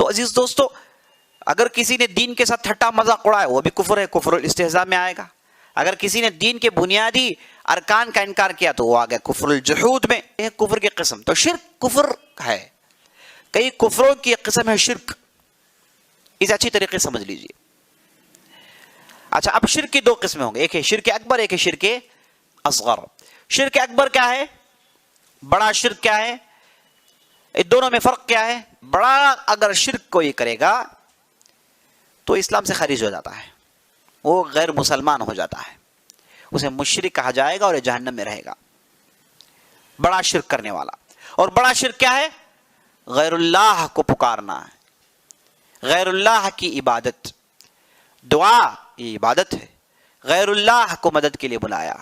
تو عزیز دوستو، اگر کسی نے دین کے ساتھ ٹھٹا مذاق اڑایا وہ بھی کفر ہے، کفر الاستہزاء میں آئے گا. اگر کسی نے دین کے بنیادی ارکان کا انکار کیا تو وہ آ گیا کفر الجحود میں. یہ کفر کی قسم. تو شرک کفر ہے، کئی کفروں کی قسم ہے شرک، اسے اچھی طریقے سے سمجھ لیجئے. اچھا، اب شرک کی دو قسمیں ہوں گے، ایک ہے شرک اکبر، ایک ہے شرک اصغر. شرک اکبر کیا ہے؟ بڑا شرک کیا ہے؟ ان دونوں میں فرق کیا ہے؟ بڑا اگر شرک کوئی کرے گا تو اسلام سے خارج ہو جاتا ہے، وہ غیر مسلمان ہو جاتا ہے، اسے مشرک کہا جائے گا اور یہ جہنم میں رہے گا، بڑا شرک کرنے والا. اور بڑا شرک کیا ہے؟ غیر اللہ کو پکارنا ہے، غیر اللہ کی عبادت. دعا یہ عبادت ہے. غیر اللہ کو مدد کے لیے بلایا،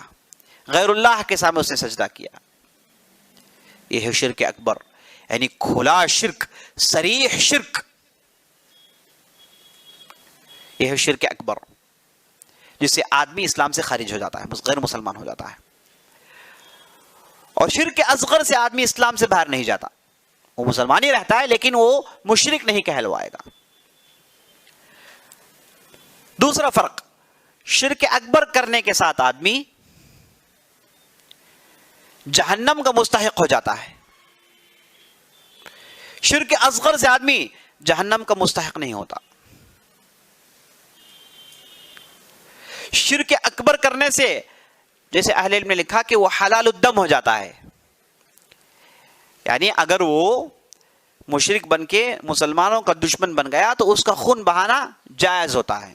غیر اللہ کے سامنے اس نے سجدہ کیا، یہ ہے شرک اکبر، یعنی کھلا شرک، صریح شرک. یہ ہے شرک اکبر جس سے آدمی اسلام سے خارج ہو جاتا ہے، غیر مسلمان ہو جاتا ہے. اور شرک اصغر سے آدمی اسلام سے باہر نہیں جاتا، وہ مسلمان ہی رہتا ہے لیکن وہ مشرک نہیں کہلوائے گا. دوسرا فرق، شرک اکبر کرنے کے ساتھ آدمی جہنم کا مستحق ہو جاتا ہے، شرک اصغر سے آدمی جہنم کا مستحق نہیں ہوتا. شرک اکبر کرنے سے جیسے اہل علم نے لکھا کہ وہ حلال الدم ہو جاتا ہے، یعنی اگر وہ مشرک بن کے مسلمانوں کا دشمن بن گیا تو اس کا خون بہانا جائز ہوتا ہے.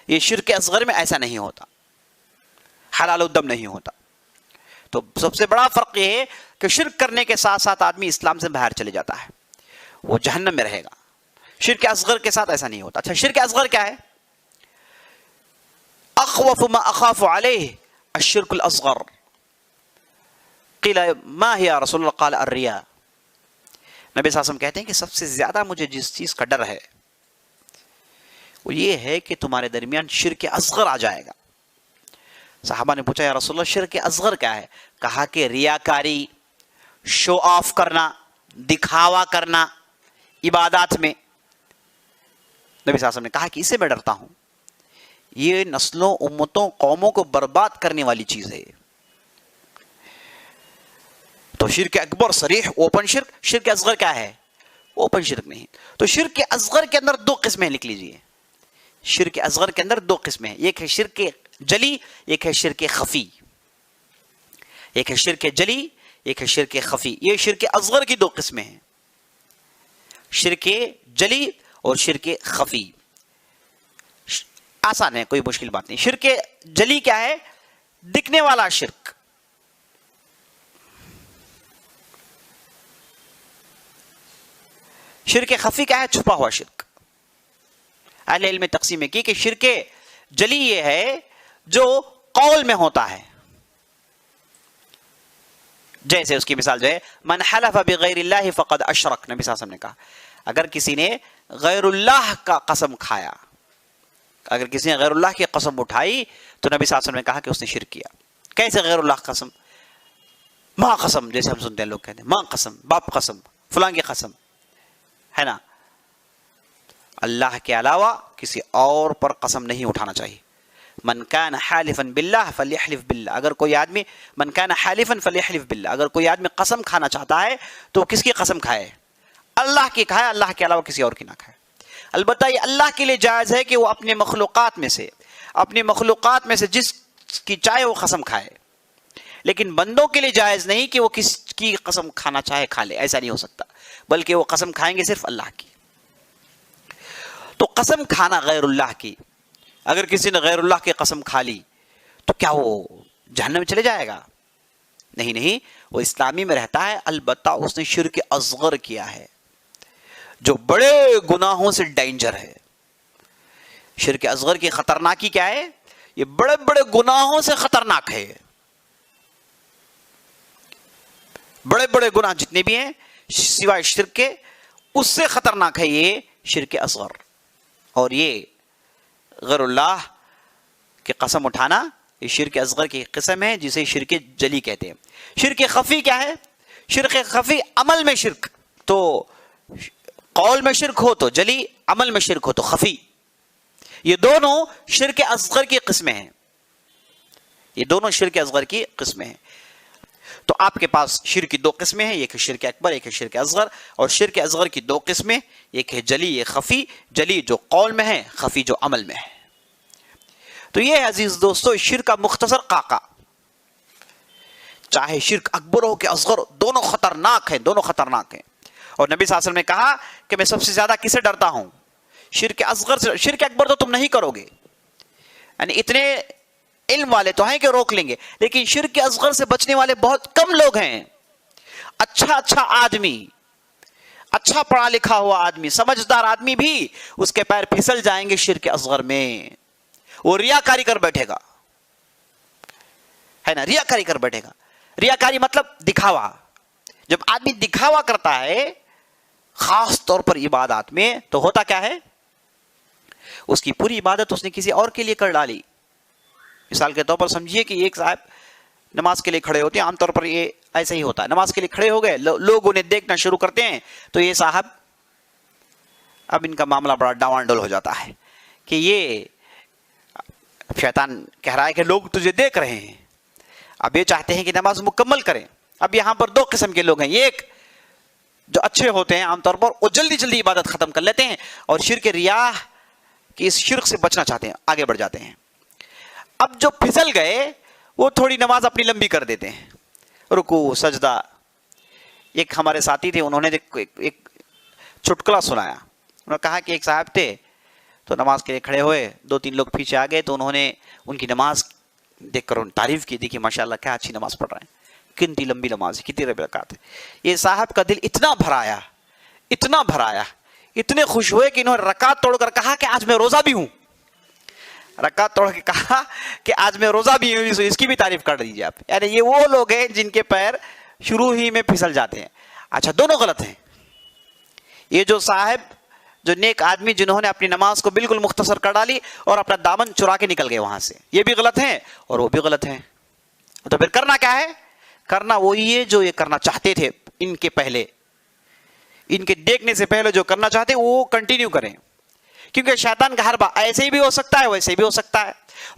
یہ شرک اصغر میں ایسا نہیں ہوتا، حلال الدم نہیں ہوتا. تو سب سے بڑا فرق یہ ہے کہ شرک کرنے کے ساتھ ساتھ آدمی اسلام سے باہر چلے جاتا ہے، وہ جہنم میں رہے گا. شرک اصغر کے ساتھ ایسا نہیں ہوتا. اچھا، شرک اصغر کیا ہے؟ اخوف ما اخاف علیہ الشرک الاصغر. قیل ما ہی یا رسول اللہ؟ قال الریا. نبی صلی اللہ علیہ وسلم کہتے ہیں کہ سب سے زیادہ مجھے جس چیز کا ڈر ہے وہ یہ ہے کہ تمہارے درمیان شرک اصغر آ جائے گا. صحابہ نے پوچھا یا رسول اللہ شرک اصغر کیا ہے؟ کہا کہ ریاکاری، شو آف کرنا، دکھاوا کرنا عبادات میں. نبی صلی اللہ علیہ وسلم نے کہا کہ اس سے میں ڈرتا ہوں، یہ نسلوں، امتوں، قوموں کو برباد کرنے والی چیز ہے. تو شرک اکبر صریح اوپن شرک. شرک اصغر کیا ہے؟ اوپن شرک نہیں. تو شرک اصغر کے اندر دو قسمیں لکھ لیجئے. شرک اصغر کے اندر دو قسمیں ہیں، ایک ہے شرک جلی، ایک ہے شرک خفی. ایک ہے شرک جلی، ایک ہے شرک خفی. یہ شرک اصغر کی دو قسمیں ہیں، شرک جلی اور شرک خفی. آسان ہے، کوئی مشکل بات نہیں. شرک جلی کیا ہے؟ دکھنے والا شرک. شرک خفی کیا ہے؟ چھپا ہوا شرک. اہل علم میں تقسیم کی کہ شرک جلی یہ ہے جو قول میں ہوتا ہے، جیسے اس کی مثال جو ہے من حلف بغیر اللہ فقد اشرک. نبی صلی اللہ علیہ وسلم نے کہا اگر کسی نے غیر اللہ کا قسم کھایا، اگر کسی نے غیر اللہ کی قسم اٹھائی تو نبی صلی اللہ علیہ وسلم نے کہا کہ اس نے شرک کیا. کیسے غیر اللہ کی قسم؟ ماں قسم، جیسے ہم سنتے ہیں لوگ کہتے ہیں ماں قسم، باپ قسم، فلاں کی قسم، ہے نا. اللہ کے علاوہ کسی اور پر قسم نہیں اٹھانا چاہیے. من کان حالفا باللہ فلیحلف باللہ. اگر کوئی آدمی من کان حالفا فلیحلف باللہ، اگر کوئی آدمی قسم کھانا چاہتا ہے تو کس کی قسم کھائے؟ اللہ کی کھائے، اللہ کے علاوہ کسی اور کی نہ کھائے. البتہ یہ اللہ کے لیے جائز ہے کہ وہ اپنے مخلوقات میں سے جس کی چاہے وہ قسم کھائے، لیکن بندوں کے لیے جائز نہیں کہ وہ کس کی قسم کھانا چاہے کھا لے. ایسا نہیں ہو سکتا، بلکہ وہ قسم کھائیں گے صرف اللہ کی. تو قسم کھانا غیر اللہ کی، اگر کسی نے غیر اللہ کی قسم کھا لی تو کیا وہ جہنم میں چلے جائے گا؟ نہیں، وہ اسلامی میں رہتا ہے. البتہ اس نے شرک اصغر کیا ہے جو بڑے گناہوں سے ڈینجر ہے. شرک اصغر کی خطرناکی کیا ہے؟ یہ بڑے بڑے گناہوں سے خطرناک ہے. بڑے بڑے گناہ جتنے بھی ہیں سوائے شرک کے، اس سے خطرناک ہے یہ شرک اصغر. اور یہ غیر اللہ کی قسم اٹھانا یہ شرک اصغر کی قسم ہے جسے شرک جلی کہتے ہیں. شرک خفی کیا ہے؟ شرک خفی عمل میں شرک. تو قول میں شرک ہو تو جلی، عمل میں شرک ہو تو خفی. یہ دونوں شرک اصغر کی قسمیں ہیں. یہ دونوں شرک اصغر کی قسمیں ہیں. تو آپ کے پاس شرک کی دو قسمیں ہیں، ایک ہے شرک اکبر، ایک ہے شرک اصغر. اور شرک اصغر کی دو قسمیں، ایک ہے جلی، ایک خفی. جلی جو قول میں ہے، خفی جو عمل میں ہے. تو یہ عزیز دوستو شرک کا مختصر خاکہ. چاہے شرک اکبر ہو کہ اصغر، دونوں خطرناک ہیں، دونوں خطرناک ہیں. اور نبی صلی اللہ علیہ وسلم نے کہا کہ میں سب سے زیادہ کس سے ڈرتا ہوں؟ شرک اصغر سے. شرک اکبر تو تم نہیں کرو گے، یعنی اتنے علم والے تو ہیں کہ روک لیں گے، لیکن شرک اصغر سے بچنے والے بہت کم لوگ ہیں. اچھا آدمی، اچھا پڑھا لکھا ہوا آدمی، سمجھدار آدمی بھی اس کے پیر پھسل جائیں گے شرک اصغر میں. وہ ریاکاری کر بیٹھے گا، ہے نا، ریاکاری کر بیٹھے گا. ریاکاری مطلب دکھاوا. جب آدمی دکھاوا کرتا ہے خاص طور پر عبادات میں، تو ہوتا کیا ہے؟ اس کی پوری عبادت اس نے کسی اور کے لیے کر ڈالی. مثال کے طور پر سمجھیے کہ ایک صاحب نماز کے لیے کھڑے ہوتے ہیں. عام طور پر یہ ایسا ہی ہوتا ہے، نماز کے لیے کھڑے ہو گئے، لوگ انہیں دیکھنا شروع کرتے ہیں، تو یہ صاحب اب ان کا معاملہ بڑا ڈاوانڈول ہو جاتا ہے کہ یہ شیطان کہہ رہا ہے کہ لوگ تجھے دیکھ رہے ہیں. اب یہ چاہتے ہیں کہ نماز مکمل کریں. اب یہاں پر دو قسم کے لوگ ہیں. ایک جو اچھے ہوتے ہیں عام طور پر، وہ جلدی جلدی عبادت ختم کر لیتے ہیں، اور شرک ریاہ کی اس شرک سے بچنا چاہتے ہیں، آگے بڑھ جاتے ہیں. اب جو پھسل گئے وہ تھوڑی نماز اپنی لمبی کر دیتے ہیں، رکوع سجدہ. ایک ہمارے ساتھی تھے، انہوں نے ایک چٹکلا سنایا. انہوں نے کہا کہ ایک صاحب تھے تو نماز کے لیے کھڑے ہوئے، 2-3 لوگ پیچھے آ گئے، تو انہوں نے ان کی نماز دیکھ کر تعریف کی، دیکھی ماشاءاللہ کیا اچھی نماز پڑھ رہے ہیں، کتنی لمبی نماز ہے، کتنی رکعات ہے. یہ صاحب کا دل اتنا بھرایا، اتنا بھرایا، اتنے خوش ہوئے کہ انہوں نے رکعت توڑ کر کہا کہ آج میں روزہ بھی ہوں. رکعت توڑ کے کہا کہ آج میں روزہ بھی ہوں، اس کی بھی تعریف کر دیجیے آپ. یعنی یہ وہ لوگ ہیں جن کے پیر شروع ہی میں پھسل جاتے ہیں. اچھا، دونوں غلط ہیں. یہ جو صاحب، جو نیک آدمی جنہوں نے اپنی نماز کو بالکل مختصر کر ڈالی اور اپنا دامن چرا کے نکل گئے وہاں سے، یہ بھی غلط ہیں اور وہ بھی غلط ہیں. تو پھر کرنا کیا ہے؟ کرنا وہی ہے جو یہ کرنا چاہتے تھے ان کے پہلے، ان کے دیکھنے سے پہلے جو کرنا چاہتے وہ کنٹینیو کریں. کیونکہ شیطان کا ہر بات ایسے ہی بھی ہو سکتا ہے، ویسے بھی ہو سکتا ہے.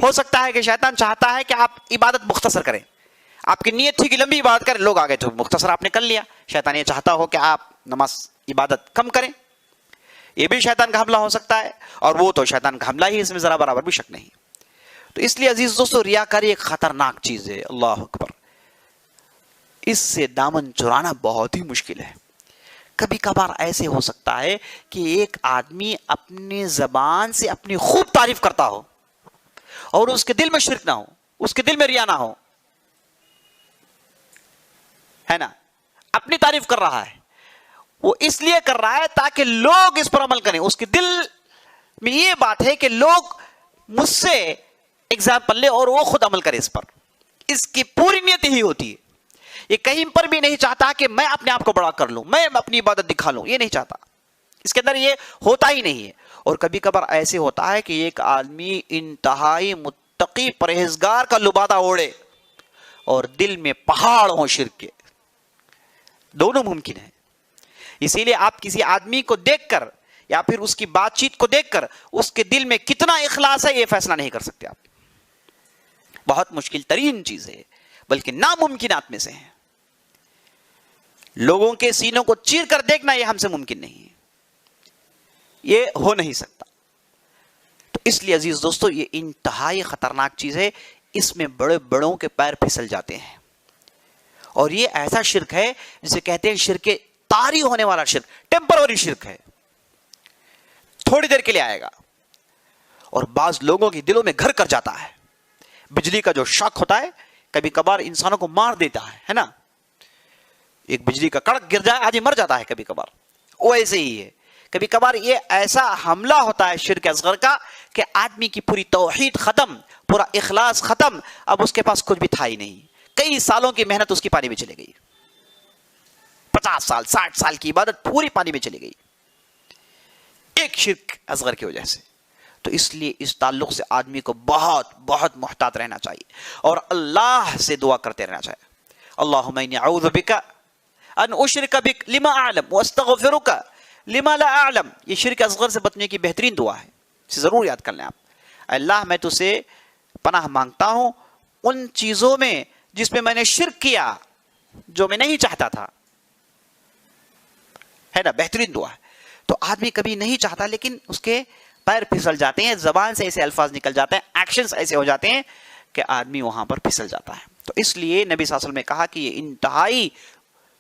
ہو سکتا ہے کہ شیطان چاہتا ہے کہ آپ عبادت مختصر کریں. آپ کی نیت تھی کہ لمبی عبادت کریں، لوگ آگے تو مختصر آپ نے کر لیا. شیطان یہ چاہتا ہو کہ آپ نماز عبادت کم کریں. یہ بھی شیطان کا حملہ ہو سکتا ہے، اور وہ تو شیطان کا حملہ ہی، اس میں ذرا برابر بھی شک نہیں. تو اس لیے عزیز دوستو ریاکاری ایک خطرناک چیز ہے. اللہ اکبر. اس سے دامن چرانا بہت ہی مشکل ہے. کبھی کبھار ایسے ہو سکتا ہے کہ ایک آدمی اپنی زبان سے اپنی خوب تعریف کرتا ہو اور اس کے دل میں شرک نہ ہو، اس کے دل میں ریا نہ ہو، ہے نا. اپنی تعریف کر رہا ہے، وہ اس لیے کر رہا ہے تاکہ لوگ اس پر عمل کریں. اس کے دل میں یہ بات ہے کہ لوگ مجھ سے ایگزامپل لے اور وہ خود عمل کرے اس پر. اس کی پوری نیت ہی ہوتی ہے. یہ کہیں پر بھی نہیں چاہتا کہ میں اپنے آپ کو بڑا کر لوں، میں اپنی عبادت دکھا لوں، یہ نہیں چاہتا. اس کے اندر یہ ہوتا ہی نہیں ہے. اور کبھی کبھار ایسے ہوتا ہے کہ ایک آدمی انتہائی متقی پرہیزگار کا لبادہ اوڑے اور دل میں پہاڑ ہوں شرک کے. دونوں ممکن ہیں. اسی لیے آپ کسی آدمی کو دیکھ کر یا پھر اس کی بات چیت کو دیکھ کر اس کے دل میں کتنا اخلاص ہے یہ فیصلہ نہیں کر سکتے آپ. بہت مشکل ترین چیز ہے، بلکہ ناممکنات میں سے ہے. لوگوں کے سینوں کو چیر کر دیکھنا یہ ہم سے ممکن نہیں ہے، یہ ہو نہیں سکتا. تو اس لیے عزیز دوستو یہ انتہائی خطرناک چیز ہے. اس میں بڑے بڑوں کے پیر پھسل جاتے ہیں. اور یہ ایسا شرک ہے جسے کہتے ہیں شرک طاری ہونے والا شرک. ٹیمپرری شرک ہے، تھوڑی دیر کے لیے آئے گا اور بعض لوگوں کے دلوں میں گھر کر جاتا ہے. بجلی کا جو شاک ہوتا ہے کبھی کبھار انسانوں کو مار دیتا ہے نا. ایک بجلی کا کڑک گر جائے آدمی مر جاتا ہے کبھی کبھار. وہ ایسے ہی ہے. کبھی کبھار یہ ایسا حملہ ہوتا ہے شرک اصغر کا کہ آدمی کی پوری توحید ختم، پورا اخلاص ختم. اب اس کے پاس کچھ بھی تھا ہی نہیں. کئی سالوں کی محنت اس کی پانی میں چلی گئی. 50 سال 60 سال کی عبادت پوری پانی میں چلی گئی ایک شرک اصغر کی وجہ سے. تو اس لیے اس تعلق سے آدمی کو بہت بہت محتاط رہنا چاہیے اور اللہ سے دعا کرتے رہنا چاہیے. اللہم انی اعوذ بک ان اشرک بک لما اعلم واستغفرک لما لا اعلم، یہ شرک اصغر سے بچنے کی بہترین دعا ہے، اسے ضرور یاد کر لیں آپ. اللہ میں تجھ سے پناہ مانگتا ہوں ان چیزوں میں جس پہ میں نے شرک کیا، جو میں نہیں چاہتا تھا. ہے نا، بہترین دعا ہے. تو آدمی کبھی نہیں چاہتا لیکن اس کے پیر پھسل جاتے ہیں، زبان سے ایسے الفاظ نکل جاتے ہیں، ایکشنز ایسے ہو جاتے ہیں کہ آدمی وہاں پر پھسل جاتا ہے. تو اس لیے نبی صلی اللہ علیہ وسلم نے کہا کہ یہ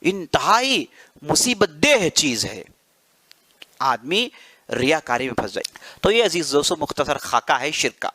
انتہائی مصیبت دہ چیز ہے، آدمی ریاکاری میں پھنس جائے. تو یہ عزیز دوستو مختصر خاکہ ہے شرک کا.